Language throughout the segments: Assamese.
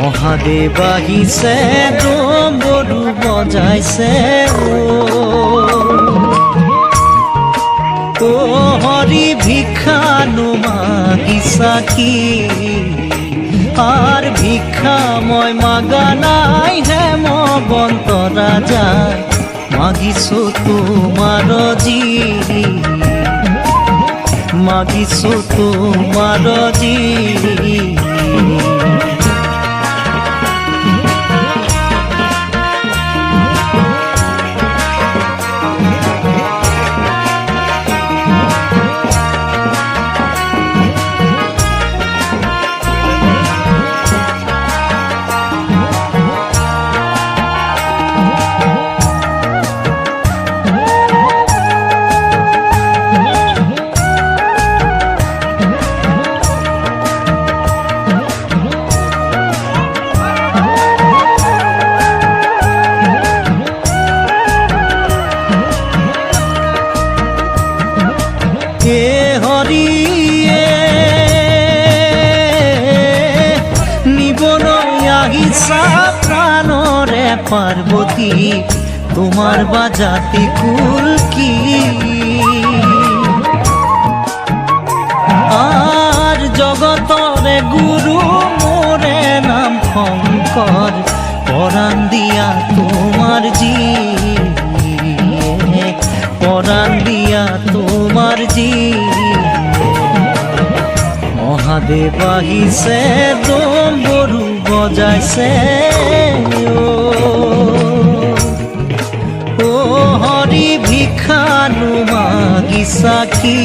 মহাদেৱ আহিছে ডম্বৰু বজাইছে ও হৰি ভিক্ষানো মাগিছা কি আর ভিক্ষা মই মাগা নাই হেমবন্ত রাজা মাগিছো তোমার জি মাগিছো তোমার জি প্রাণরে পার্বতী তোমার বাজাতে কুল কি আর জগতরে গুরু মোরে নাম শঙ্কর পরাণ দিয়া তোমার জি পরাণ দিয়া তোমার জি মহাদেৱ আহিছে ডম্বৰু বজাইছে ও হৰি ভিক্ষানো মাগিছা কি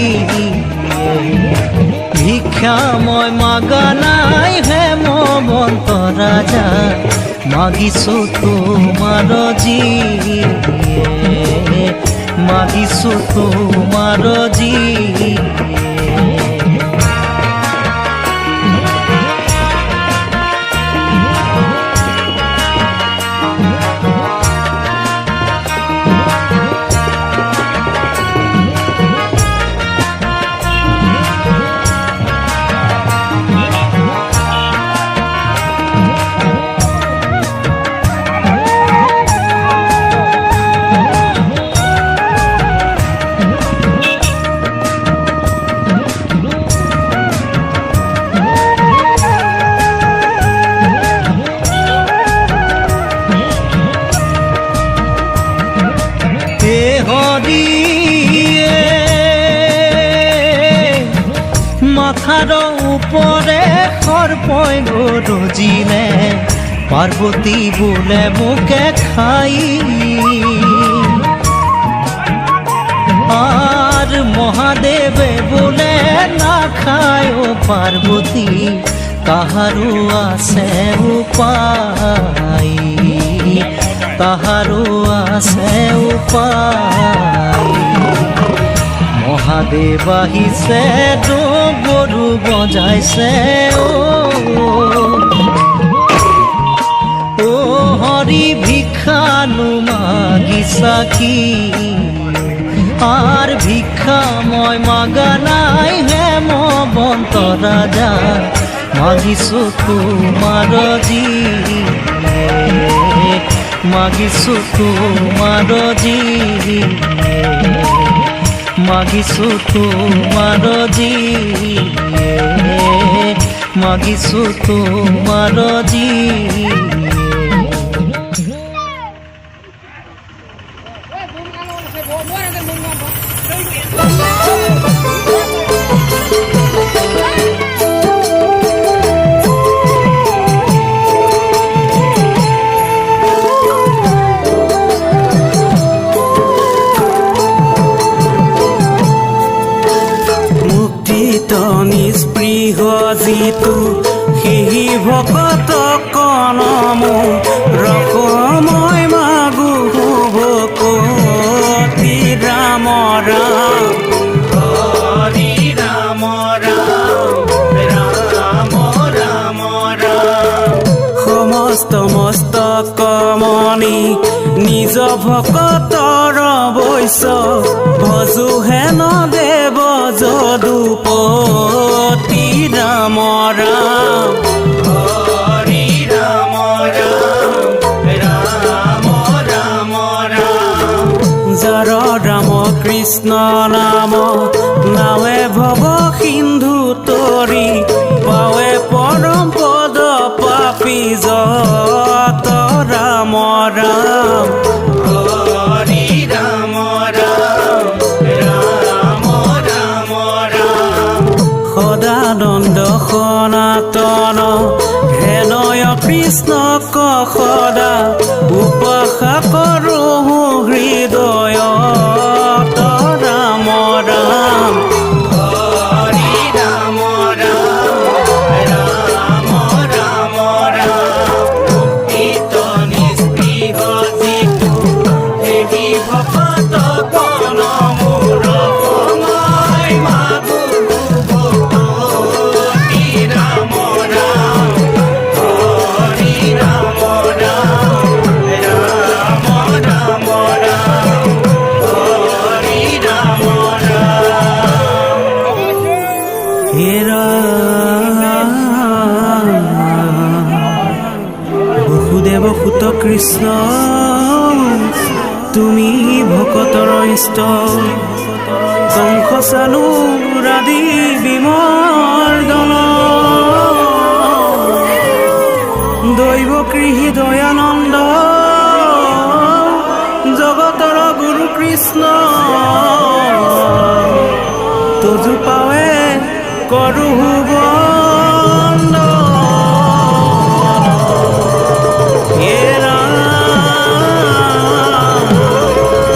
ভিক্ষা মই মাগা নাই হেমবন্ত ৰাজা মাগিছো তোমাৰ জি মাগিছো তোমাৰ জি মাথার উপরে সর্পই গরজিলে পার্বতী বোলে মোকে খাই আর মহাদেবে বোলে না খায় ও পার্বতী তাহারও আছে উপায় তাহারও আছে উপায় মহাদেৱ আহিছে ডম্বৰু বজাইছে ও হৰি ভিক্ষানো মাগিছা কি আৰ ভিক্ষা মই মাগা নাই হেমবন্ত ৰাজা মাগিছো তোমাৰ জি মাগিছো তোমাৰ জি মাগিছো তোমাৰ জি মাগিছো তোমাৰ জি নিস্পৃহ যিটো সেই ভকত কণমো ৰসময় মাগো ভকতি ৰাম ৰাম হৰি ৰাম ৰাম ৰাম ৰাম ৰাম সমস্ত মস্তক মণি নিজ ভকতৰ বৈশ্য ভজো হেন দেৱ যদুপতি ৰাম ৰাম হৰি ৰাম কৃষ্ণ নাম নাৱে ভৱ সিন্ধু তৰি পাৱে পৰম পদ পাপী যত ৰাম ৰাম হৰি ৰাম ৰাম ৰাম ৰাম ৰাম সদানন্দ সনাতন হেনয় কৃষ্ণক সদা উপাসা কৰো হৃদয়ত ৰাম ৰাম হৰি ৰাম ৰাম ৰাম ৰাম ৰাম ভক্তিত নিস্পৃহ যিটো দেৱী ভকত গণ মোৰ সময় মাগো ভকতি ৰাম ৰাম হৰি ৰাম ৰাম ৰাম ৰাম ৰাম হৰি ৰাম ৰাম হে ৰাম বসুদেৱ সুত কৃষ্ণ তুমি ভকতৰ ইষ্ট কংস চানু ৰাধি বিমৰ্দন দৈৱ কৃহি দয়ানন্দ জগতৰ গুৰু কৃষ্ণ তজু পাৱে কৰো বন্দ হে ৰাম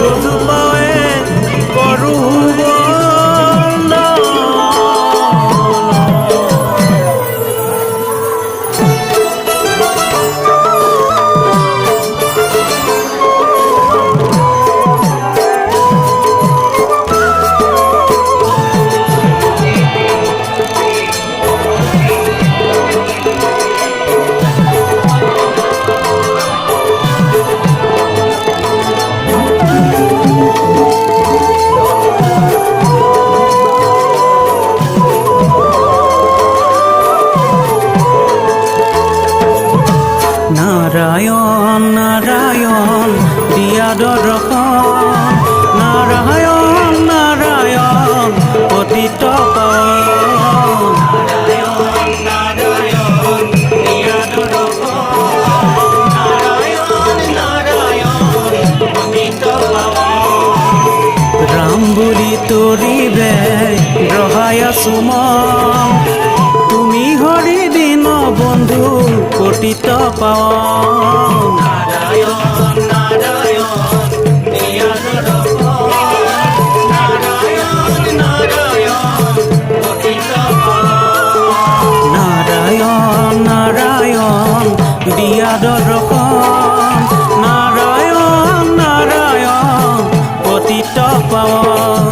তজু পাৱে কৰো বন্দ নাৰায়ণ নাৰায়ণ দিয়া দৰ্শন নাৰায়ণ নাৰায়ণ পতিত পাৱন নাৰায়ণ নাৰায়ণ দিয়া দৰ্শন নাৰায়ণ নাৰায়ণ পতিত পাৱন ৰাম বুলি তৰিবে ৰহায়া সুমন তুমি হৰি দিন বন্ধু পতিত পাৱন নাৰায়ণ নাৰায়ণ দিয়া দৰ্শন নাৰায়ণ নাৰায়ণ পতিত পাৱন নাৰায়ণ নাৰায়ণ দিয়া দৰ্শন নাৰায়ণ নাৰায়ণ পতিত পাৱন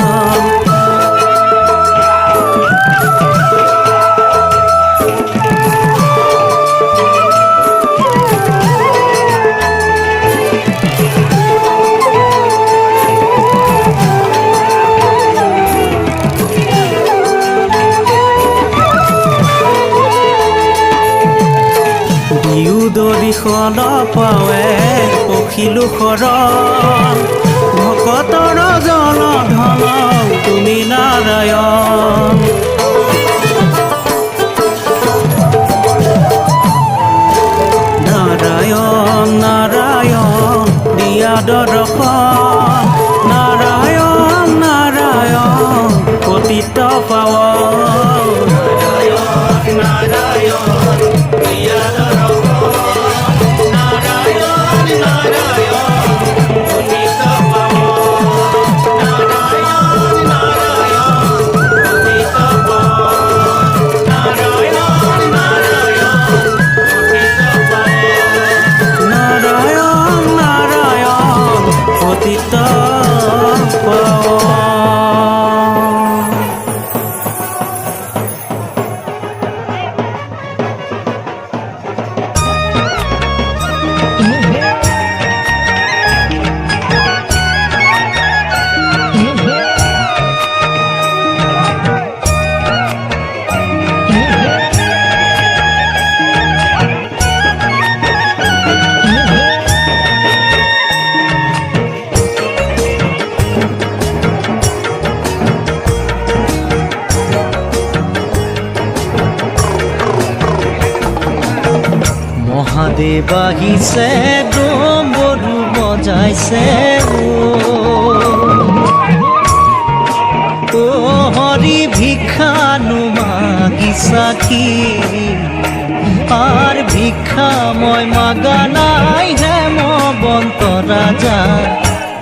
দৰিখন পাৱে পখিলো শৰণ ভকতৰ জন ধন তুমি নাৰায়ণ নাৰায়ণ নাৰায়ণ দিয়া দৰ্শন নাৰায়ণ নাৰায়ণ পতিত পাৱন নাৰায়ণ নাৰায়ণ দিয়া দৰ্শন নাৰায়ণ নাৰায়ণ পতিত পাৱন নাৰায়ণ নাৰায়ণ পতিত মহাদেৱ আহিছে ডমৰু বজাইছে ও হৰি ভিক্ষানো মাগিছা কি আর ভিক্ষা মই মাগা নাই হেমবন্ত রাজা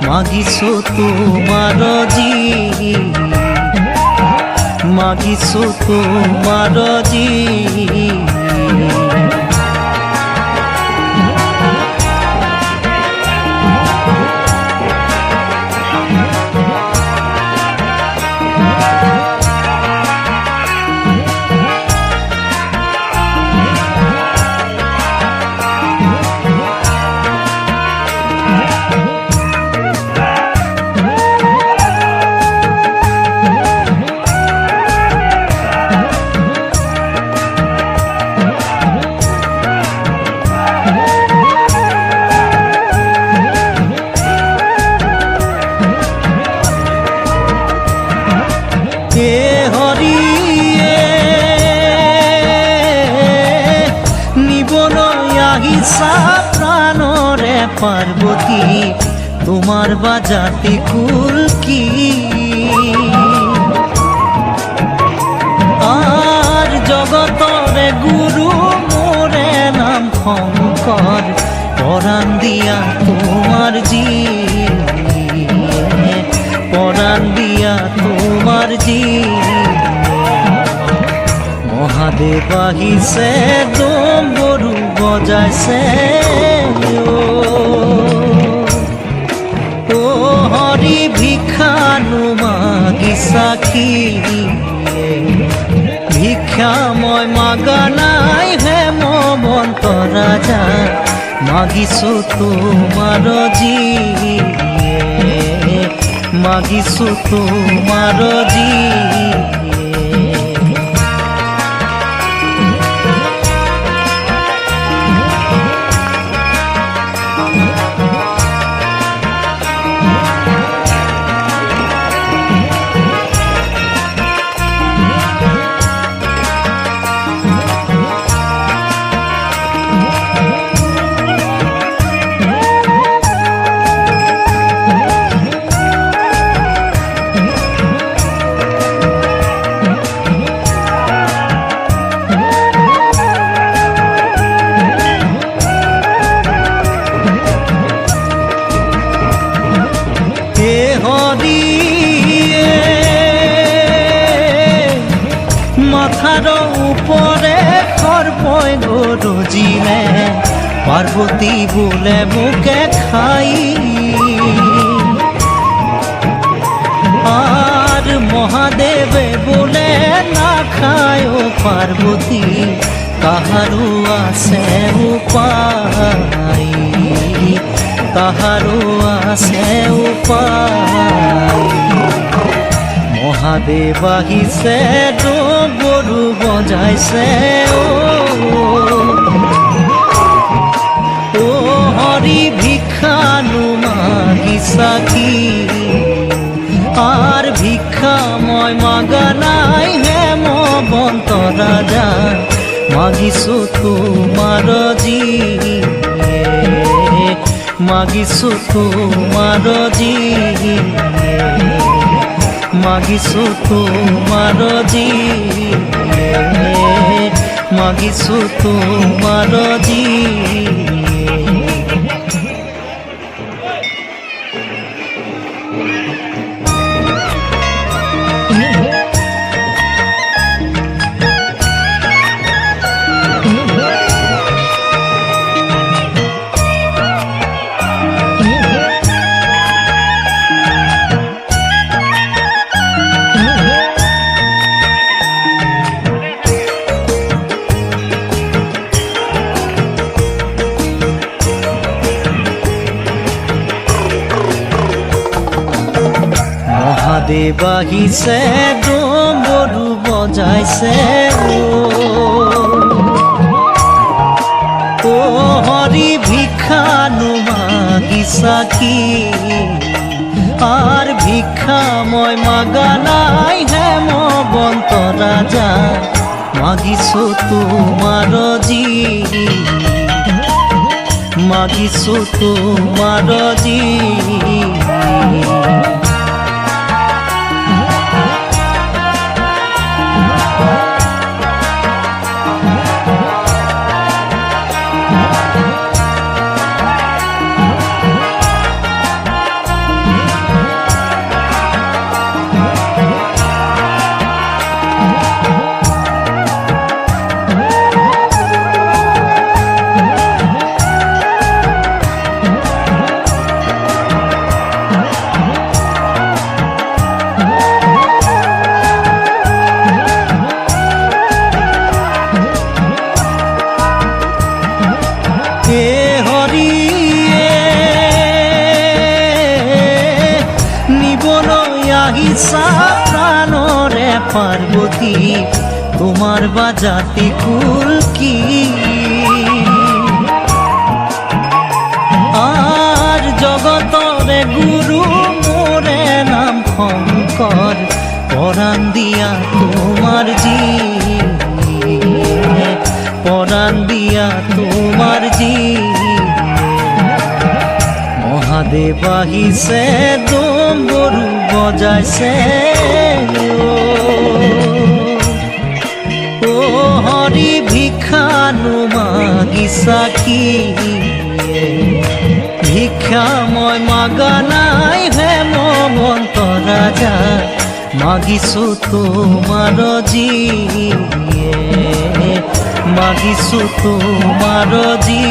মাগিছো তোমার জি মাগিছো তোমার জি হরিয়ে নিবনৈ আহিছা প্রাণরে পার্বতী তোমার বাজাতে কুল কি আর জগতরে গুরু মোরে নাম শঙ্কর পরাণ দিয়া তোমার জি পরাণ দিয়া তোমার জি মহাদেৱ আহিছে ডমৰু বজাইছে ও হৰি ভিক্ষানো মাগিছা কি ভিক্ষা মই মাগা নাই হেমবন্ত ৰাজা মাগিছো তোমাৰ জি মাগিছো তোমার জি মাথার উপরে সর্পই গরজিলে পার্বতী বলে মুখে খাই আর মহাদেবে বলে না খায় পার্বতী কাহারও আছে উপায় কাহারও আছে উপায় মহাদেৱ আহিছে ডমৰু বজাইছে ও হৰি ভিক্ষানো মাগিছা কি আৰ ভিক্ষা মই মাগা নাই হেমবন্ত ৰাজা মাগিছো তোমাৰ জি মাগিছো তোমাৰ জি মাগিছো তোমাৰ জি মাগিছো তোমাৰ জি মহাদেৱ আহিছে ডমৰু বজাইছে ও হৰি ভিক্ষানো মাগিছা কি আৰ ভিক্ষা মই মাগা নাই হেমবন্ত ৰাজা মাগিছো তোমাৰ জি মাগিছো তোমাৰ জি আহিছা প্ৰাণৰে পাৰ্বতী তোমাৰ বাজাতি কুল কি আৰ জগতৰে গুৰু মোৰে নাম শংকৰ পৰাণ দিয়া তোমাৰ জি পৰাণ দিয়া তোমাৰ জি মহাদেৱ আহিছে ডম্বৰু বজাইছে ও হৰি ভিক্ষানো মাগিছা কি ভিক্ষা মই মাগা নাই হেমৱন্ত ৰাজা মাগিছো তোমাৰ জি মাগিছো তোমাৰ জি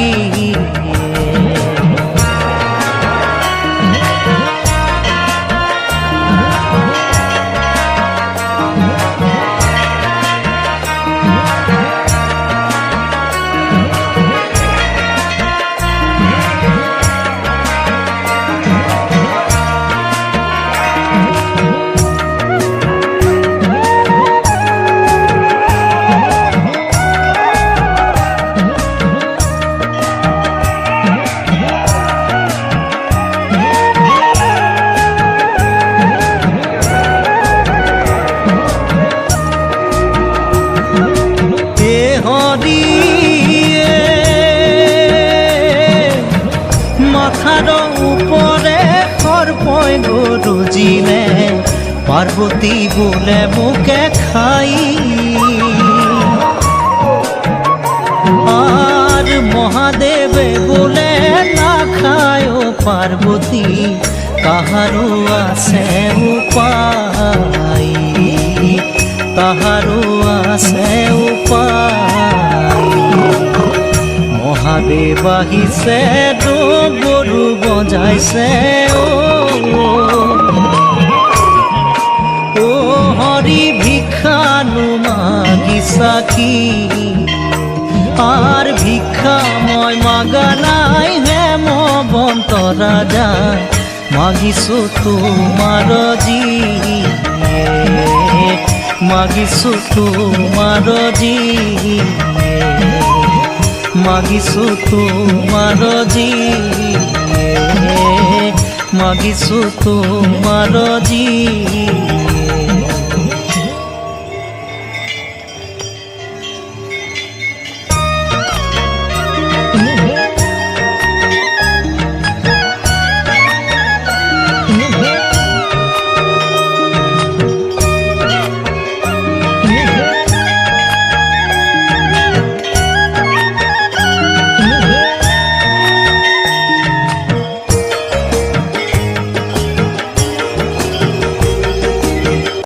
মাথাৰ ওপৰে সৰ্পই গৰুজিলে পাৰ্বতী বোলে মোকে খাই আৰ মহাদেৱে বোলে নাখায় পাৰ্বতী কাহাৰো আছে উপায় তাহাৰো আছে উপায় মহাদেৱ আহিছে ডম্বৰু বজাইছে ও হৰি ভিক্ষানো মাগিছা কি আৰ ভিক্ষা মই মাগা নাই হেমৱন্ত ৰাজা মাগিছো তোমাৰ জি মাগিছো তোমাৰ জি মাগিছো তোমাৰ জি মাগিছো তোমাৰ জি